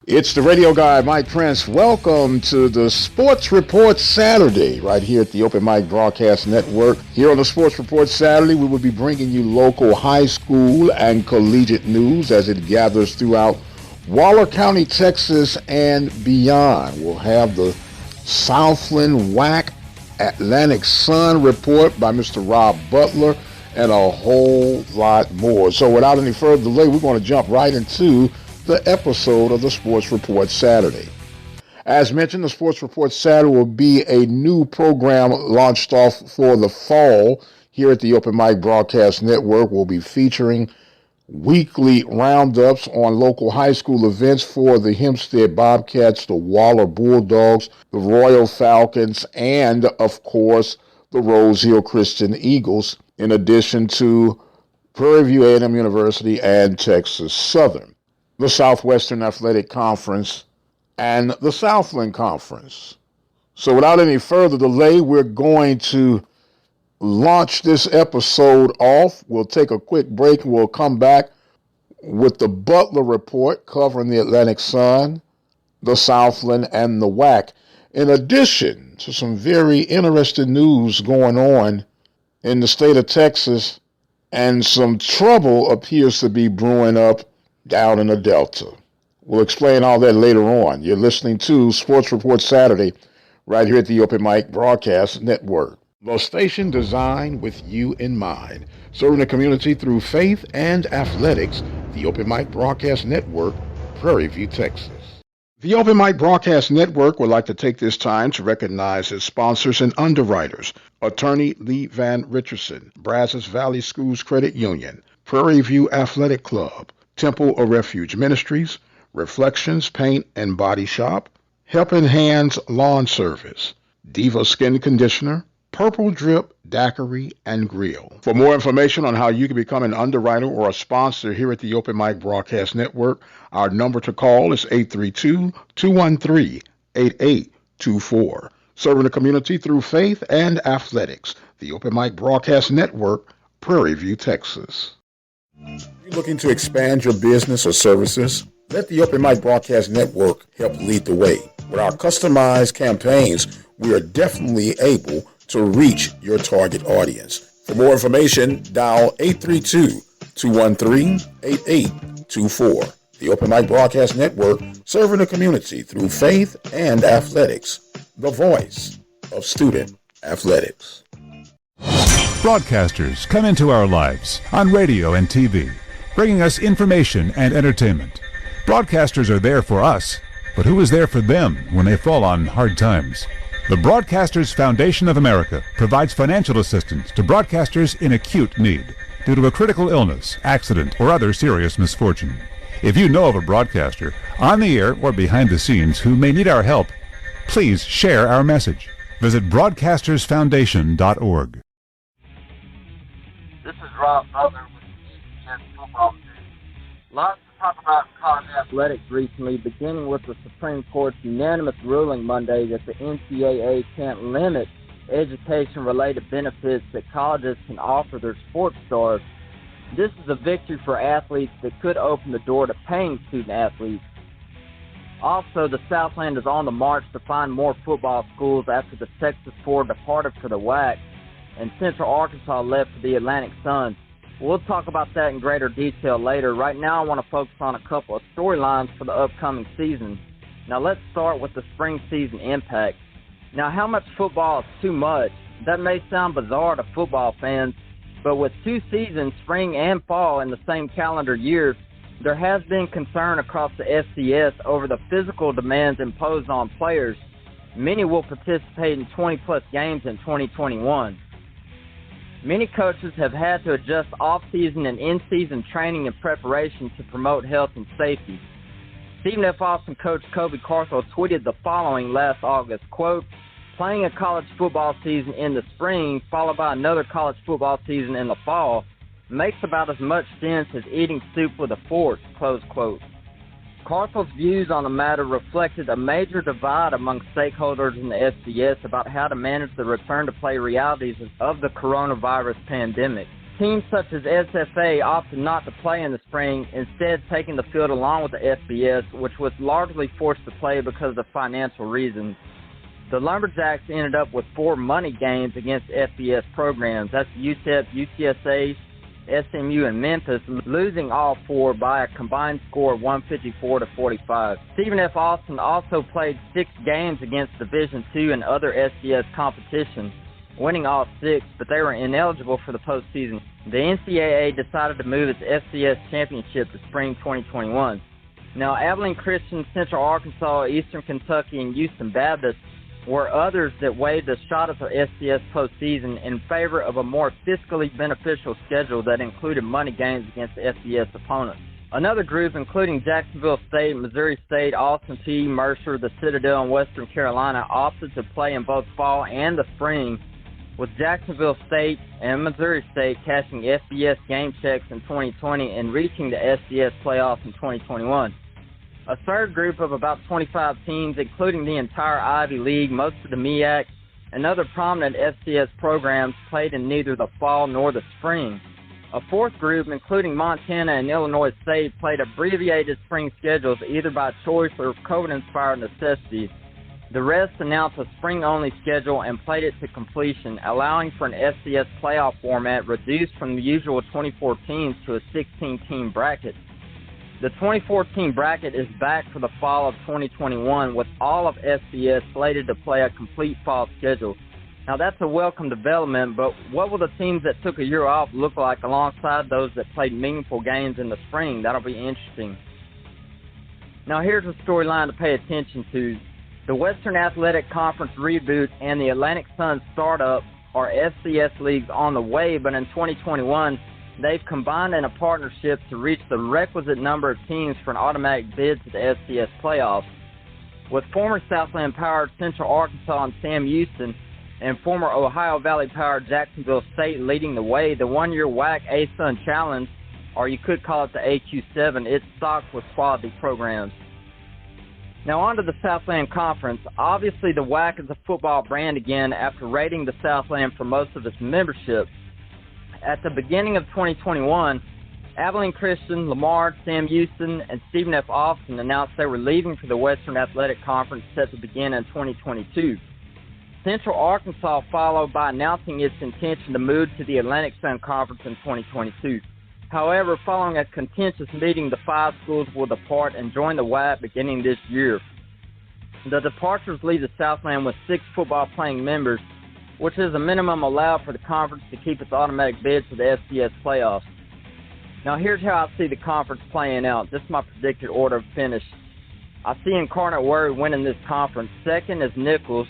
It's the radio guy, Mike Prince. Welcome to the Sports Report Saturday, right here at the Open Mic Broadcast Network. Here on the Sports Report Saturday, we will be bringing you local high school and collegiate news as it gathers throughout Waller County, Texas, and beyond. We'll have the Southland WAC Atlantic Sun report by Mr. Rob Butler and a whole lot more. So without any further delay, we're going to jump right into the episode of the Sports Report Saturday. As mentioned, the Sports Report Saturday will be a new program launched off for the fall here at the Open Mic Broadcast Network. We'll be featuring weekly roundups on local high school events for the Hempstead Bobcats, the Waller Bulldogs, the Royal Falcons, and, of course, the Rose Hill Christian Eagles, in addition to Prairie View A&M University and Texas Southern, the Southwestern Athletic Conference, and the Southland Conference. So without any further delay, we're going to launch this episode off. We'll take a quick break and we'll come back with the Butler Report covering the Atlantic Sun, the Southland, and the WAC, in addition to some very interesting news going on in the state of Texas, and some trouble appears to be brewing up down in the Delta. We'll explain all that later on. You're listening to Sports Report Saturday right here at the Open Mic Broadcast Network. The station designed with you in mind, serving the community through faith and athletics. The Open Mic Broadcast Network, Prairie View, Texas. The Open Mic Broadcast Network would like to take this time to recognize its sponsors and underwriters: Attorney Lee Van Richardson, Brazos Valley Schools Credit Union, Prairie View Athletic Club, Temple of Refuge Ministries, Reflections Paint and Body Shop, Helping Hands Lawn Service, Diva Skin Conditioner, Purple Drip Daiquiri and Grill. For more information on how you can become an underwriter or a sponsor here at the Open Mic Broadcast Network, our number to call is 832-213-8824. Serving the community through faith and athletics. The Open Mic Broadcast Network, Prairie View, Texas. You're looking to expand your business or services? Let the Open Mic Broadcast Network help lead the way. With our customized campaigns, we are definitely able to reach your target audience. For more information, dial 832-213-8824. The Open Mic Broadcast Network, serving the community through faith and athletics. The voice of student athletics. Broadcasters come into our lives on radio and TV, bringing us information and entertainment. Broadcasters are there for us, but who is there for them when they fall on hard times? The Broadcasters Foundation of America provides financial assistance to broadcasters in acute need due to a critical illness, accident, or other serious misfortune. If you know of a broadcaster on the air or behind the scenes who may need our help, please share our message. Visit broadcastersfoundation.org. This is Rob Butler with the ECS football team. Lots to talk about in college athletics recently, beginning with the Supreme Court's unanimous ruling Monday that the NCAA can't limit education-related benefits that colleges can offer their sports stars. This is a victory for athletes that could open the door to paying student athletes. Also, the Southland is on the march to find more football schools after the Texas Four departed for the WAC and Central Arkansas left for the Atlantic Sun. We'll talk about that in greater detail later. Right now, I want to focus on a couple of storylines for the upcoming season. Now, let's start with the spring season impact. Now, how much football is too much? That may sound bizarre to football fans, but with two seasons, spring and fall, in the same calendar year, there has been concern across the FCS over the physical demands imposed on players. Many will participate in 20-plus games in 2021. Many coaches have had to adjust off-season and in-season training and preparation to promote health and safety. Stephen F. Austin coach Kobe Carthel tweeted the following last August, quote, "Playing a college football season in the spring followed by another college football season in the fall makes about as much sense as eating soup with a fork," close quote. Carthel's views on the matter reflected a major divide among stakeholders in the FCS about how to manage the return-to-play realities of the coronavirus pandemic. Teams such as SFA opted not to play in the spring, instead taking the field along with the FBS, which was largely forced to play because of financial reasons. The Lumberjacks ended up with 4 money games against FBS programs. That's UTEP, UTSA, SMU, and Memphis, losing all 4 by a combined score of 154-45. Stephen F. Austin also played 6 games against Division II and other FCS competition, winning all 6, but they were ineligible for the postseason. The NCAA decided to move its FCS championship to spring 2021. Now, Abilene Christian, Central Arkansas, Eastern Kentucky, and Houston Baptist were others that waved a shot at the FCS postseason in favor of a more fiscally beneficial schedule that included money games against FCS opponents. Another group, including Jacksonville State, Missouri State, Austin Peay, Mercer, the Citadel, and Western Carolina, opted to play in both fall and the spring, with Jacksonville State and Missouri State cashing FBS game checks in 2020 and reaching the FCS playoffs in 2021. A third group of about 25 teams, including the entire Ivy League, most of the MEAC, and other prominent FCS programs, played in neither the fall nor the spring. A fourth group, including Montana and Illinois State, played abbreviated spring schedules either by choice or COVID-inspired necessity. The rest announced a spring-only schedule and played it to completion, allowing for an FCS playoff format reduced from the usual 24 teams to a 16-team bracket. The 2014 bracket is back for the fall of 2021, with all of FCS slated to play a complete fall schedule. Now, that's a welcome development, but what will the teams that took a year off look like alongside those that played meaningful games in the spring? That'll be interesting. Now, here's a storyline to pay attention to. The Western Athletic Conference reboot and the Atlantic Sun startup are FCS leagues on the way, but in 2021, they've combined in a partnership to reach the requisite number of teams for an automatic bid to the FCS playoffs. With former Southland-powered Central Arkansas and Sam Houston and former Ohio Valley-powered Jacksonville State leading the way, the one-year WAC A-Sun Challenge, or you could call it the AQ7, it's stocked with quality programs. Now on to the Southland Conference. Obviously the WAC is a football brand again after raiding the Southland for most of its membership. At the beginning of 2021, Abilene Christian, Lamar, Sam Houston, and Stephen F. Austin announced they were leaving for the Western Athletic Conference set to begin in 2022. Central Arkansas followed by announcing its intention to move to the Atlantic Sun Conference in 2022. However, following a contentious meeting, the 5 schools will depart and join the WAC beginning this year. The departures leave the Southland with 6 football-playing members, which is a minimum allowed for the conference to keep its automatic bid for the FCS playoffs. Now here's how I see the conference playing out. This is my predicted order of finish. I see Incarnate Word winning this conference. Second is Nichols.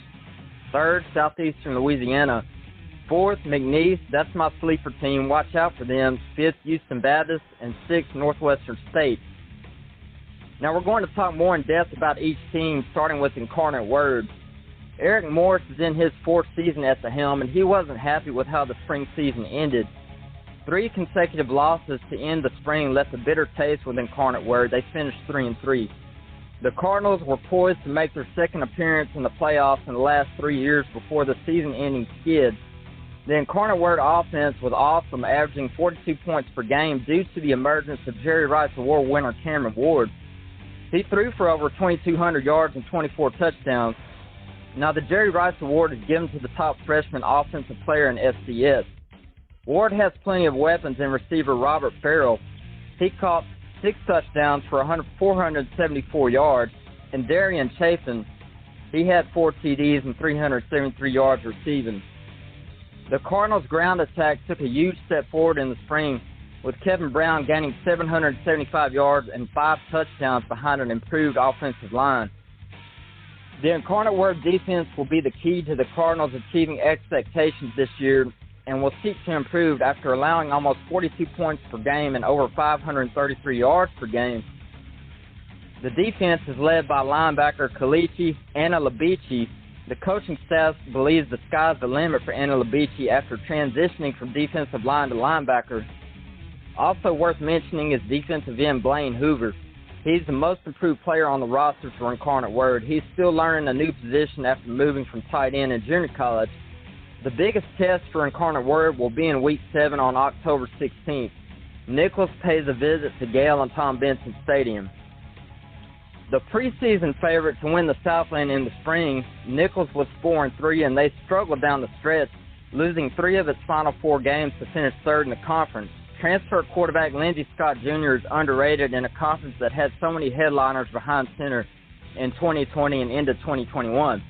Third, Southeastern Louisiana. Fourth, McNeese. That's my sleeper team. Watch out for them. Fifth, Houston Baptist. And sixth, Northwestern State. Now we're going to talk more in depth about each team, starting with Incarnate Word. Eric Morris is in his 4th season at the helm, and he wasn't happy with how the spring season ended. 3 consecutive losses to end the spring left a bitter taste with Incarnate Word. They finished 3-3. The Cardinals were poised to make their second appearance in the playoffs in the last 3 years before the season-ending skid. The Incarnate Word offense was awesome, averaging 42 points per game due to the emergence of Jerry Rice Award winner Cameron Ward. He threw for over 2,200 yards and 24 touchdowns. Now, the Jerry Rice Award is given to the top freshman offensive player in FCS. Ward has plenty of weapons in receiver Robert Farrell. He caught 6 touchdowns for 474 yards, and Darian Chafin, he had 4 TDs and 373 yards receiving. The Cardinals' ground attack took a huge step forward in the spring, with Kevin Brown gaining 775 yards and 5 touchdowns behind an improved offensive line. The Incarnate Word defense will be the key to the Cardinals achieving expectations this year and will seek to improve after allowing almost 42 points per game and over 533 yards per game. The defense is led by linebacker Kalichi Analabici. The coaching staff believes the sky's the limit for Analabici after transitioning from defensive line to linebacker. Also worth mentioning is defensive end Blaine Hoover. He's the most improved player on the roster for Incarnate Word. He's still learning a new position after moving from tight end in junior college. The biggest test for Incarnate Word will be in Week 7 on October 16th. Nicholls pays a visit to Gale and Tom Benson Stadium. The preseason favorite to win the Southland in the spring, Nicholls was 4-3, and they struggled down the stretch, losing 3 of its final 4 games to finish third in the conference. Transfer quarterback Lindsey Scott Jr. is underrated in a conference that had so many headliners behind center in 2020 and into 2021.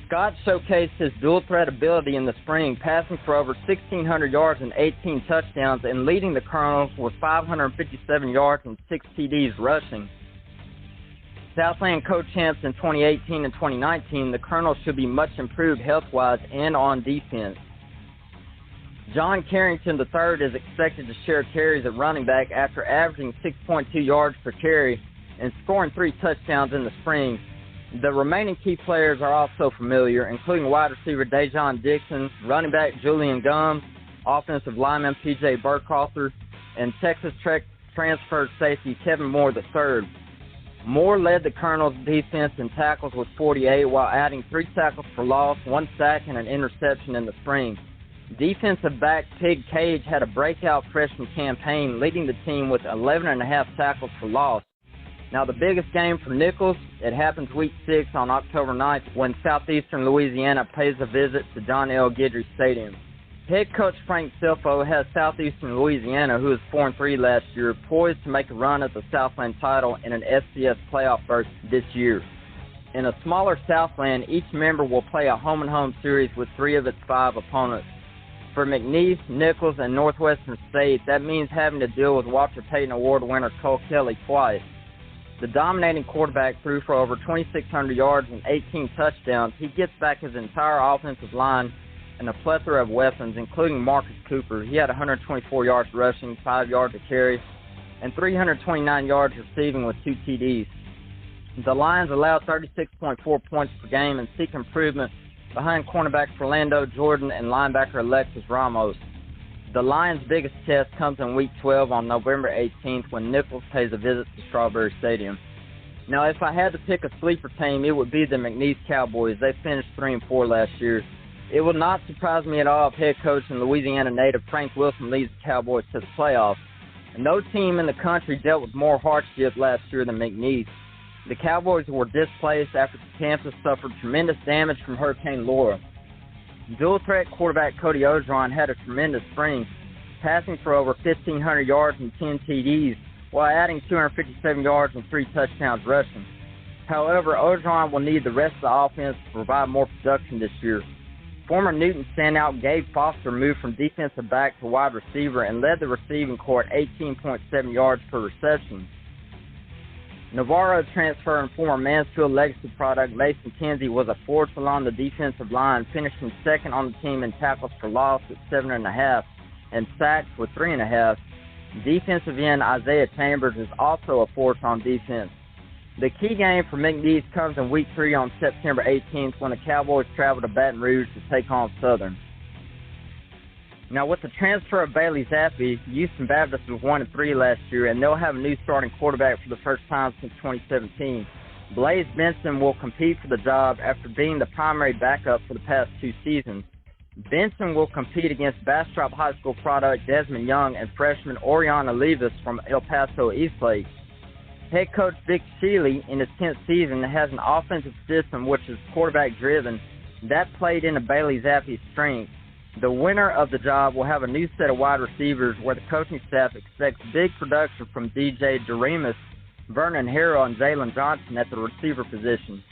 Scott showcased his dual-threat ability in the spring, passing for over 1,600 yards and 18 touchdowns and leading the Colonels with 557 yards and 6 TDs rushing. Southland co-champs in 2018 and 2019, the Colonels should be much improved health-wise and on defense. John Carrington III is expected to share carries at running back after averaging 6.2 yards per carry and scoring 3 touchdowns in the spring. The remaining key players are also familiar, including wide receiver Dejon Dixon, running back Julian Gums, offensive lineman P.J. Burkhalter, and Texas transfer safety Kevin Moore III. Moore led the Colonels' defense in tackles with 48 while adding 3 tackles for loss, 1 sack, and an interception in the spring. Defensive back Pig Cage had a breakout freshman campaign, leading the team with 11.5 tackles for loss. Now, the biggest game for Nicholls, it happens Week 6 on October 9th when Southeastern Louisiana pays a visit to John L. Guidry Stadium. Head coach Frank Silfo has Southeastern Louisiana, who was 4-3 last year, poised to make a run at the Southland title in an FCS playoff berth this year. In a smaller Southland, each member will play a home-and-home series with 3 of its 5 opponents. For McNeese, Nicholls, and Northwestern State, that means having to deal with Walter Payton Award winner Cole Kelly twice. The dominating quarterback threw for over 2,600 yards and 18 touchdowns. He gets back his entire offensive line and a plethora of weapons, including Marcus Cooper. He had 124 yards rushing, 5 yards a carry, and 329 yards receiving with 2 TDs. The Lions allowed 36.4 points per game and seek improvement behind cornerback Orlando Jordan and linebacker Alexis Ramos. The Lions' biggest test comes in Week 12 on November 18th when Nicholls pays a visit to Strawberry Stadium. Now, if I had to pick a sleeper team, it would be the McNeese Cowboys. They finished 3-4 last year. It will not surprise me at all if head coach and Louisiana native Frank Wilson leads the Cowboys to the playoffs. No team in the country dealt with more hardship last year than McNeese. The Cowboys were displaced after the campus suffered tremendous damage from Hurricane Laura. Dual-threat quarterback Cody Orgeron had a tremendous spring, passing for over 1,500 yards and 10 TDs, while adding 257 yards and 3 touchdowns rushing. However, Orgeron will need the rest of the offense to provide more production this year. Former Newton standout Gabe Foster moved from defensive back to wide receiver and led the receiving corps at 18.7 yards per reception. Navarro transfer and former Mansfield Legacy product Mason Kinsey was a force along the defensive line, finishing second on the team in tackles for loss at 7.5 and sacks with 3.5. Defensive end Isaiah Chambers is also a force on defense. The key game for McNeese comes in Week 3 on September 18th when the Cowboys travel to Baton Rouge to take on Southern. Now, with the transfer of Bailey Zappi, Houston Baptist was 1-3 last year, and they'll have a new starting quarterback for the first time since 2017. Blaze Benson will compete for the job after being the primary backup for the past 2 seasons. Benson will compete against Bastrop High School product Desmond Young and freshman Oriana Levis from El Paso Eastlake. Head coach Vic Shealy, in his 10th season, has an offensive system which is quarterback-driven. That played into Bailey Zappi's strength. The winner of the job will have a new set of wide receivers where the coaching staff expects big production from DJ Doremus, Vernon Harrell, and Jalen Johnson at the receiver position.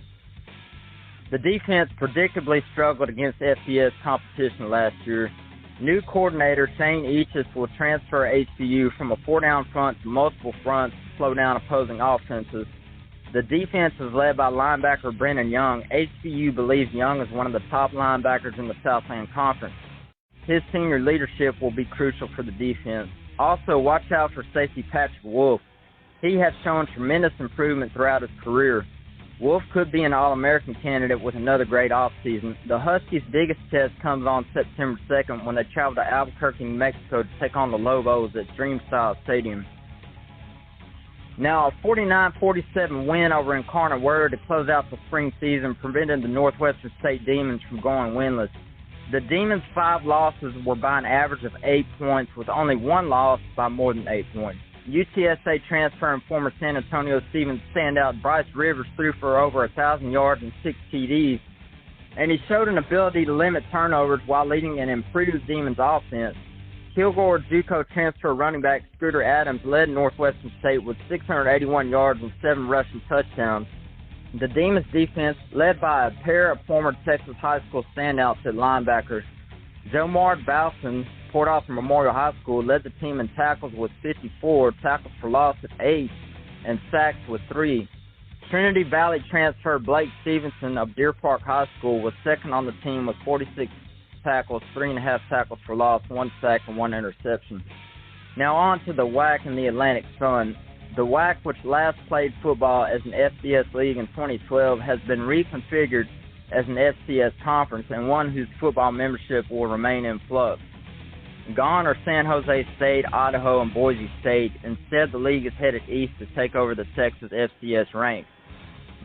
The defense predictably struggled against FBS competition last year. New coordinator Shane Eaches will transfer HBU from a 4-down front to multiple fronts to slow down opposing offenses. The defense is led by linebacker Brennan Young. HBU believes Young is one of the top linebackers in the Southland Conference. His senior leadership will be crucial for the defense. Also, watch out for safety Patrick Wolf. He has shown tremendous improvement throughout his career. Wolf could be an All-American candidate with another great offseason. The Huskies' biggest test comes on September 2nd when they travel to Albuquerque, New Mexico to take on the Lobos at Dreamstyle Stadium. Now, a 49-47 win over Incarnate Word to close out the spring season prevented the Northwestern State Demons from going winless. The Demons' 5 losses were by an average of 8 points, with only one loss by more than 8 points. UTSA transfer and former San Antonio Stevens standout Bryce Rivers threw for over 1,000 yards and 6 TDs, and he showed an ability to limit turnovers while leading an improved Demons offense. Kilgore JUCO transfer running back Scooter Adams led Northwestern State with 681 yards and 7 rushing touchdowns. The Demons defense, led by a pair of former Texas high school standouts at linebackers, Jomar Balson, Port Arthur Memorial High School, led the team in tackles with 54, tackles for loss at 8, and sacks with 3. Trinity Valley transfer Blake Stevenson of Deer Park High School was second on the team with 46 tackles, 3.5 tackles for loss, 1 sack, and 1 interception. Now on to the WAC and the Atlantic Sun. The WAC, which last played football as an FBS league in 2012, has been reconfigured as an FCS conference and one whose football membership will remain in flux. Gone are San Jose State, Idaho, and Boise State. Instead, the league is headed east to take over the Texas FCS ranks.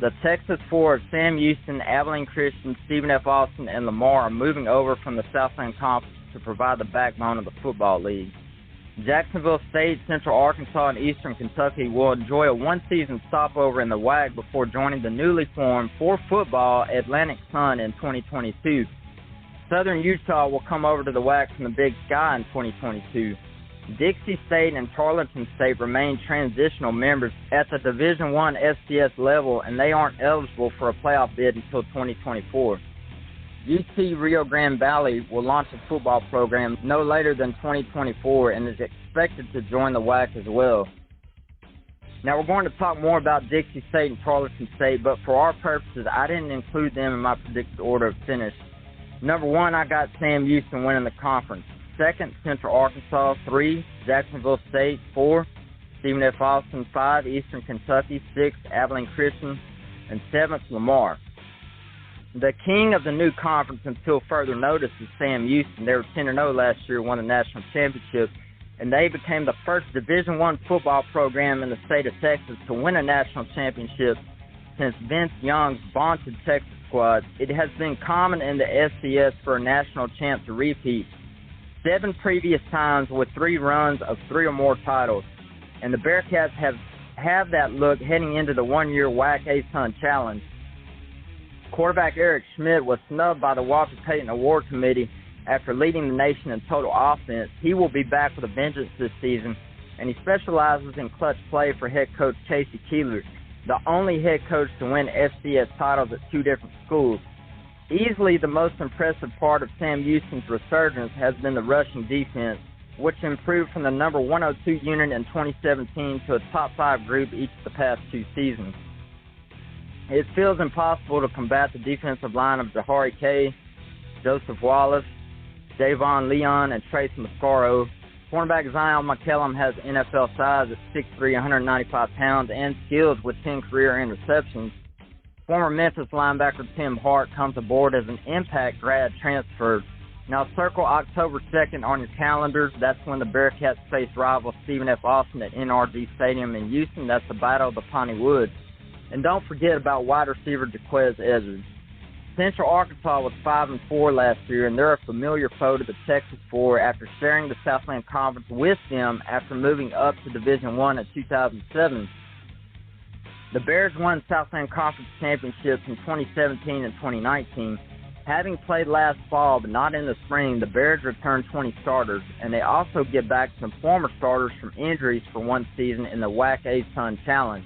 The Texas four of Sam Houston, Abilene Christian, Stephen F. Austin, and Lamar are moving over from the Southland Conference to provide the backbone of the football league. Jacksonville State, Central Arkansas, and Eastern Kentucky will enjoy a one-season stopover in the WAC before joining the newly formed for football Atlantic Sun in 2022. Southern Utah will come over to the WAC from the Big Sky in 2022. Dixie State and Tarleton State remain transitional members at the Division I FCS level, and they aren't eligible for a playoff bid until 2024. UT Rio Grande Valley will launch a football program no later than 2024 and is expected to join the WAC as well. Now we're going to talk more about Dixie State and Tarleton State, but for our purposes, I didn't include them in my predicted order of finish. Number 1, I got Sam Houston winning the conference. 2nd, Central Arkansas. 3, Jacksonville State. 4, Stephen F. Austin. 5, Eastern Kentucky. 6, Abilene Christian. And 7th, Lamar. The king of the new conference until further notice is Sam Houston. They were 10-0 last year, won the national championship, and they became the first Division I football program in the state of Texas to win a national championship since Vince Young's vaunted Texas squad. It has been common in the FCS for a national champ to repeat 7 previous times with 3 runs of 3 or more titles, and the Bearcats have that look heading into the one-year WAC A-Sun Challenge. Quarterback Eric Schmidt was snubbed by the Walter Payton Award Committee after leading the nation in total offense. He will be back with a vengeance this season, and he specializes in clutch play for head coach Casey Keeler, the only head coach to win FCS titles at 2 different schools. Easily the most impressive part of Sam Houston's resurgence has been the rushing defense, which improved from the number 102 unit in 2017 to a top 5 group each of the past 2 seasons. It feels impossible to combat the defensive line of Jahari Kay, Joseph Wallace, Javon Leon, and Trace Mascaro. Cornerback Zion McCellum has NFL size at 6'3", 195 pounds, and skills with 10 career interceptions. Former Memphis linebacker Tim Hart comes aboard as an impact grad transfer. Now circle October 2nd on your calendars. That's when the Bearcats face rival Stephen F. Austin at NRG Stadium in Houston. That's the Battle of the Pawnee Woods. And don't forget about wide receiver Jaquez Ezzard. Central Arkansas was 5-4 last year, and they're a familiar foe to the Texas Four after sharing the Southland Conference with them after moving up to Division I in 2007. The Bears won Southland Conference championships in 2017 and 2019. Having played last fall but not in the spring, the Bears returned 20 starters, and they also get back some former starters from injuries for one season in the WAC A-Sun Challenge.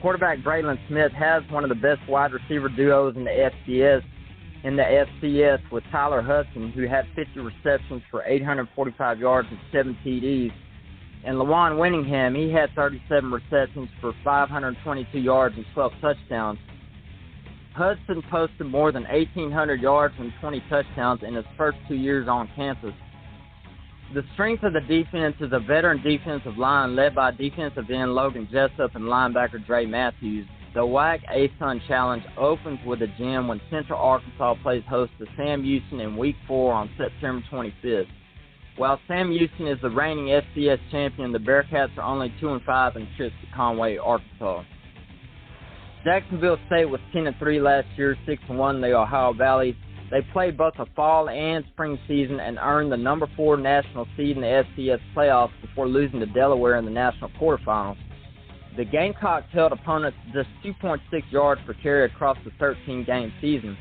Quarterback Braylon Smith has one of the best wide receiver duos in the FCS with Tyler Hudson, who had 50 receptions for 845 yards and 7 TDs. And Lawan Winningham, he had 37 receptions for 522 yards and 12 touchdowns. Hudson posted more than 1,800 yards and 20 touchdowns in his first 2 years on campus. The strength of the defense is a veteran defensive line led by defensive end Logan Jessup and linebacker Dre Matthews. The WAC A-Sun Challenge opens with a gem when Central Arkansas plays host to Sam Houston in Week 4 on September 25th. While Sam Houston is the reigning FCS champion, the Bearcats are only 2-5 in trips to Conway, Arkansas. Jacksonville State was 10-3 last year, 6-1 in the Ohio Valley. They played both the fall and spring season and earned the number 4 national seed in the FCS playoffs before losing to Delaware in the national quarterfinals. The Gamecocks held opponents to just 2.6 yards per carry across the 13-game season.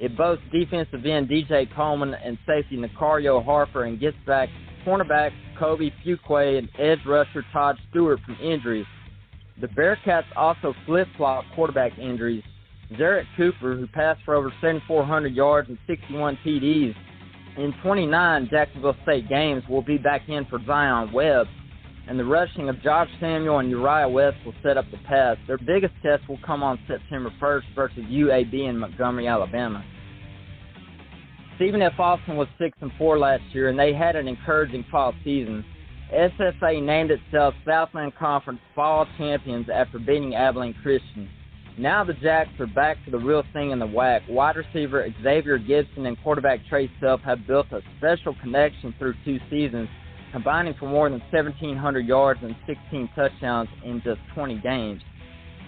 It boasts defensive end DJ Coleman and safety Nicario Harper and gets back cornerback Kobe Fuquay and edge rusher Todd Stewart from injuries. The Bearcats also flip-flop quarterback injuries. Zarek Cooper, who passed for over 7,400 yards and 61 TDs in 29 Jacksonville State games, will be back in for Zion Webb, and the rushing of Josh Samuel and Uriah West will set up the pass. Their biggest test will come on September 1st versus UAB in Montgomery, Alabama. Stephen F. Austin was 6-4 last year, and they had an encouraging fall season. SFA named itself Southland Conference Fall Champions after beating Abilene Christian. Now the Jacks are back to the real thing in the WAC. Wide receiver Xavier Gibson and quarterback Trey Self have built a special connection through 2 seasons, combining for more than 1,700 yards and 16 touchdowns in just 20 games.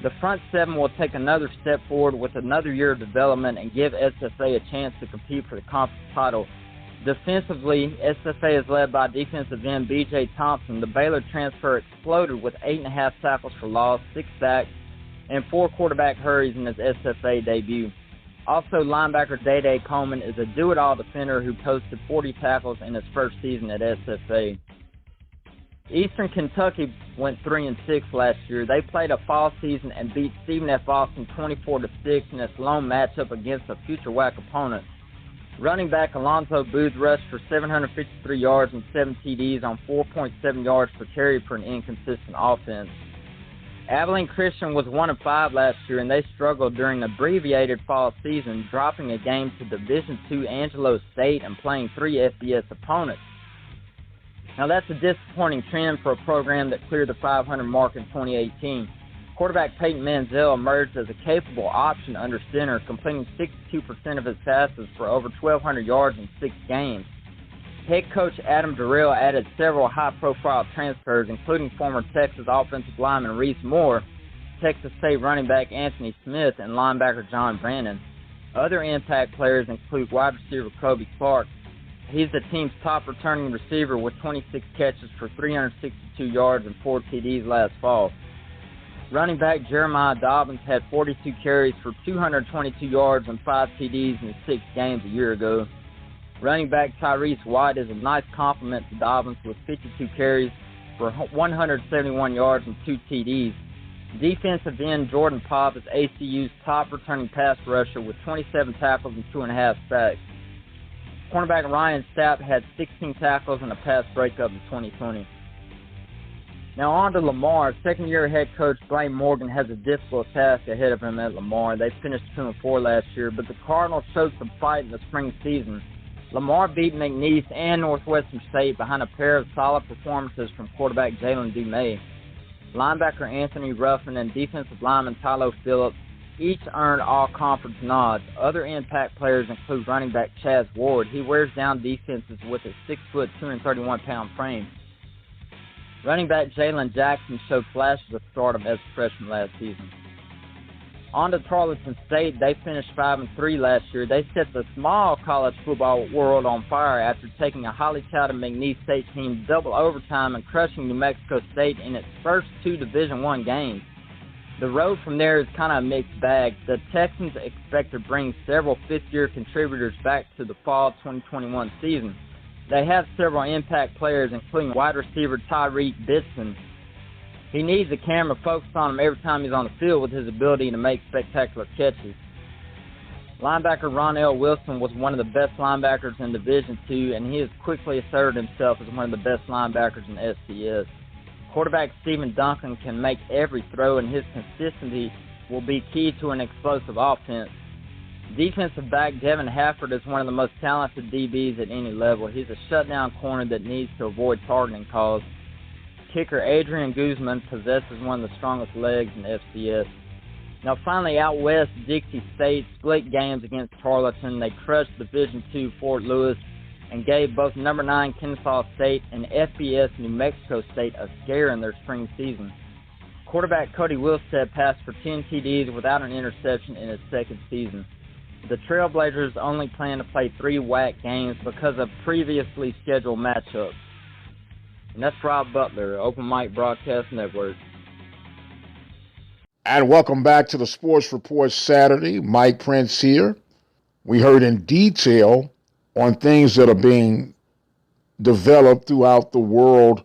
The front 7 will take another step forward with another year of development and give SFA a chance to compete for the conference title. Defensively, SFA is led by defensive end B.J. Thompson. The Baylor transfer exploded with 8.5 tackles for loss, 6 sacks, and 4 quarterback hurries in his SFA debut. Also, linebacker Day Coleman is a do-it-all defender who posted 40 tackles in his first season at SFA. Eastern Kentucky went 3-6 last year. They played a fall season and beat Stephen F. Austin 24-6 in its lone matchup against a future WAC opponent. Running back Alonzo Booth rushed for 753 yards and 7 TDs on 4.7 yards per carry for an inconsistent offense. Abilene Christian was 1-5 last year, and they struggled during an abbreviated fall season, dropping a game to Division II Angelo State and playing 3 FBS opponents. Now that's a disappointing trend for a program that cleared the 500 mark in 2018. Quarterback Peyton Manziel emerged as a capable option under center, completing 62% of his passes for over 1,200 yards in 6 games. Head coach Adam Durrell added several high-profile transfers, including former Texas offensive lineman Reese Moore, Texas State running back Anthony Smith, and linebacker John Brandon. Other impact players include wide receiver Kobe Clark. He's the team's top returning receiver with 26 catches for 362 yards and 4 TDs last fall. Running back Jeremiah Dobbins had 42 carries for 222 yards and 5 TDs in 6 games a year ago. Running back Tyrese White is a nice complement to Dobbins with 52 carries for 171 yards and 2 TDs. Defensive end Jordan Pop is ACU's top returning pass rusher with 27 tackles and 2.5 sacks. Cornerback Ryan Stapp had 16 tackles and a pass breakup in 2020. Now on to Lamar. Second-year head coach Blaine Morgan has a difficult task ahead of him at Lamar. They finished 2-4 last year, but the Cardinals showed some fight in the spring season. Lamar beat McNeese and Northwestern State behind a pair of solid performances from quarterback Jalen Dumais. Linebacker Anthony Ruffin and defensive lineman Tylo Phillips each earned all-conference nods. Other impact players include running back Chaz Ward. He wears down defenses with his 6-foot, 231-pound frame. Running back Jalen Jackson showed flashes of stardom as a freshman last season. On to Tarleton State. They finished 5-3 last year. They set the small college football world on fire after taking a highly touted McNeese State team double overtime and crushing New Mexico State in its first 2 Division I games. The road from there is kind of a mixed bag. The Texans expect to bring several fifth-year contributors back to the fall 2021 season. They have several impact players, including wide receiver Tyreek Bitson. He needs the camera focused on him every time he's on the field with his ability to make spectacular catches. Linebacker Ronell Wilson was one of the best linebackers in Division II, and he has quickly asserted himself as one of the best linebackers in FCS. Quarterback Stephen Duncan can make every throw, and his consistency will be key to an explosive offense. Defensive back Devin Hafford is one of the most talented DBs at any level. He's a shutdown corner that needs to avoid targeting calls. Kicker Adrian Guzman possesses one of the strongest legs in FCS. Now finally out west, Dixie State split games against Tarleton. They crushed Division II Fort Lewis and gave both number 9 Kennesaw State and FBS New Mexico State a scare in their spring season. Quarterback Cody Wilstead passed for 10 TDs without an interception in his second season. The Trailblazers only plan to play 3 WAC games because of previously scheduled matchups. And that's Rob Butler, Open Mic Broadcast Network. And welcome back to the Sports Report Saturday. Mike Prince here. We heard in detail on things that are being developed throughout the world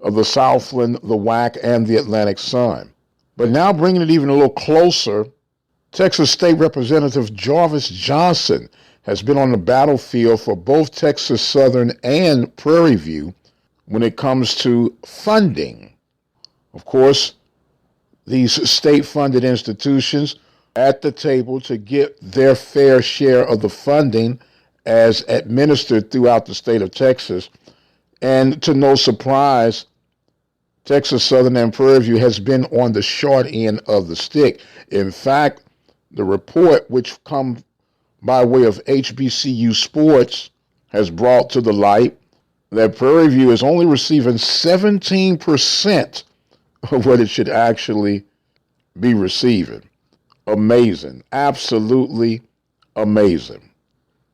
of the Southland, the WAC, and the Atlantic Sun. But now bringing it even a little closer, Texas State Representative Jarvis Johnson has been on the battlefield for both Texas Southern and Prairie View when it comes to funding. Of course, these state-funded institutions at the table to get their fair share of the funding as administered throughout the state of Texas. And to no surprise, Texas Southern and Prairie View has been on the short end of the stick. In fact, the report, which comes by way of HBCU Sports, has brought to the light that Prairie View is only receiving 17% of what it should actually be receiving. Amazing. Absolutely amazing.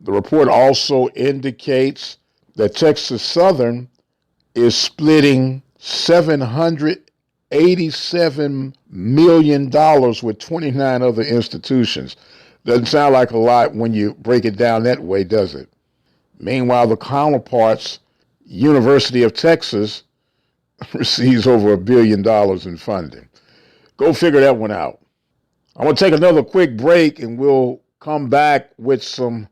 The report also indicates that Texas Southern is splitting $787 million with 29 other institutions. Doesn't sound like a lot when you break it down that way, does it? Meanwhile, the counterparts, University of Texas, receives over $1 billion in funding. Go figure that one out. I'm going to take another quick break, and we'll come back with some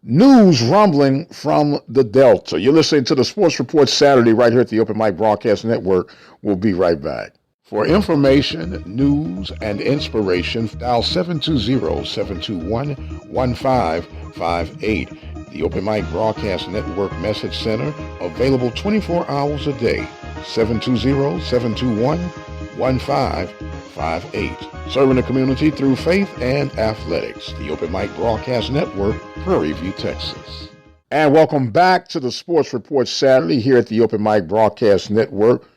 news rumbling from the Delta. You're listening to the Sports Report Saturday right here at the Open Mic Broadcast Network. We'll be right back. For information, news, and inspiration, dial 720-721-1558. The Open Mic Broadcast Network Message Center, available 24 hours a day. 720-721-1558. Serving the community through faith and athletics. The Open Mic Broadcast Network, Prairie View, Texas. And welcome back to the Sports Report Saturday here at the Open Mic Broadcast Network.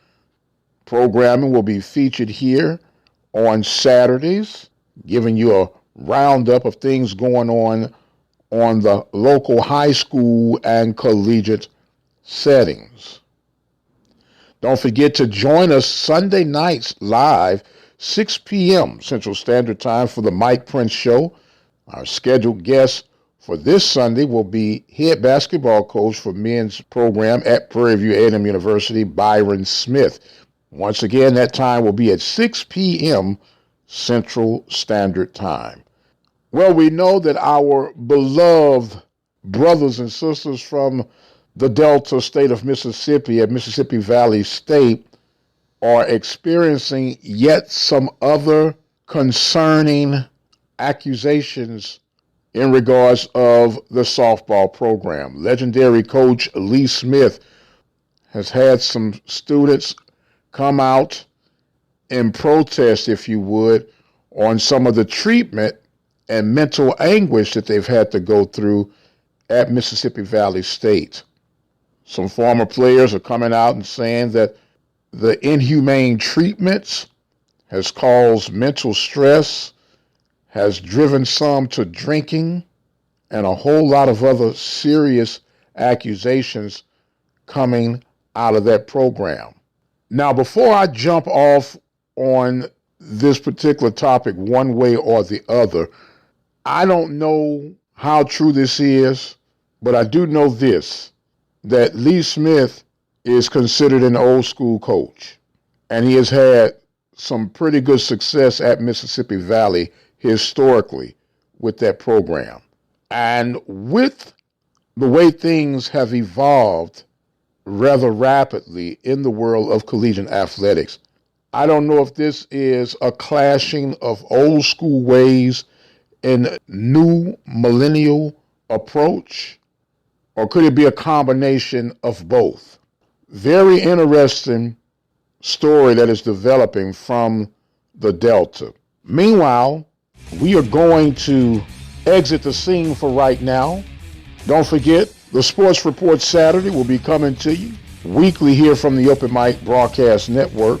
Programming will be featured here on Saturdays, giving you a roundup of things going on the local high school and collegiate settings. Don't forget to join us Sunday nights live, 6 p.m. Central Standard Time for the Mike Prince Show. Our scheduled guest for this Sunday will be head basketball coach for men's program at Prairie View A&M University, Byron Smith. Once again, that time will be at 6 p.m. Central Standard Time. Well, we know that our beloved brothers and sisters from the Delta state of Mississippi at Mississippi Valley State are experiencing yet some other concerning accusations in regards of the softball program. Legendary coach Lee Smith has had some students come out in protest, if you would, on some of the treatment and mental anguish that they've had to go through at Mississippi Valley State. Some former players are coming out and saying that the inhumane treatments has caused mental stress, has driven some to drinking, and a whole lot of other serious accusations coming out of that program. Now, before I jump off on this particular topic one way or the other, I don't know how true this is, but I do know this, that Lee Smith is considered an old school coach, and he has had some pretty good success at Mississippi Valley historically with that program. And with the way things have evolved rather rapidly in the world of collegiate athletics, I don't know if this is a clashing of old school ways and new millennial approach, or could it be a combination of both? Very interesting story that is developing from the Delta. Meanwhile, we are going to exit the scene for right now. Don't forget, the Sports Report Saturday will be coming to you weekly here from the Open Mic Broadcast Network.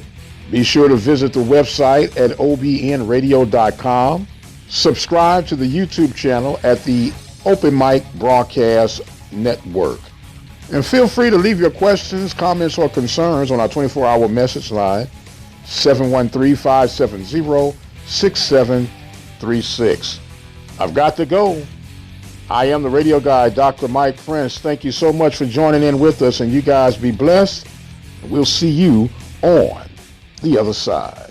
Be sure to visit the website at obnradio.com. subscribe to the YouTube channel at the Open Mic Broadcast Network. And feel free to leave your questions, comments, or concerns on our 24-hour message line, 713-570-6736. I've got to go. I am the radio guy, Dr. Mike Prince. Thank you so much for joining in with us, and you guys be blessed. We'll see you on the other side.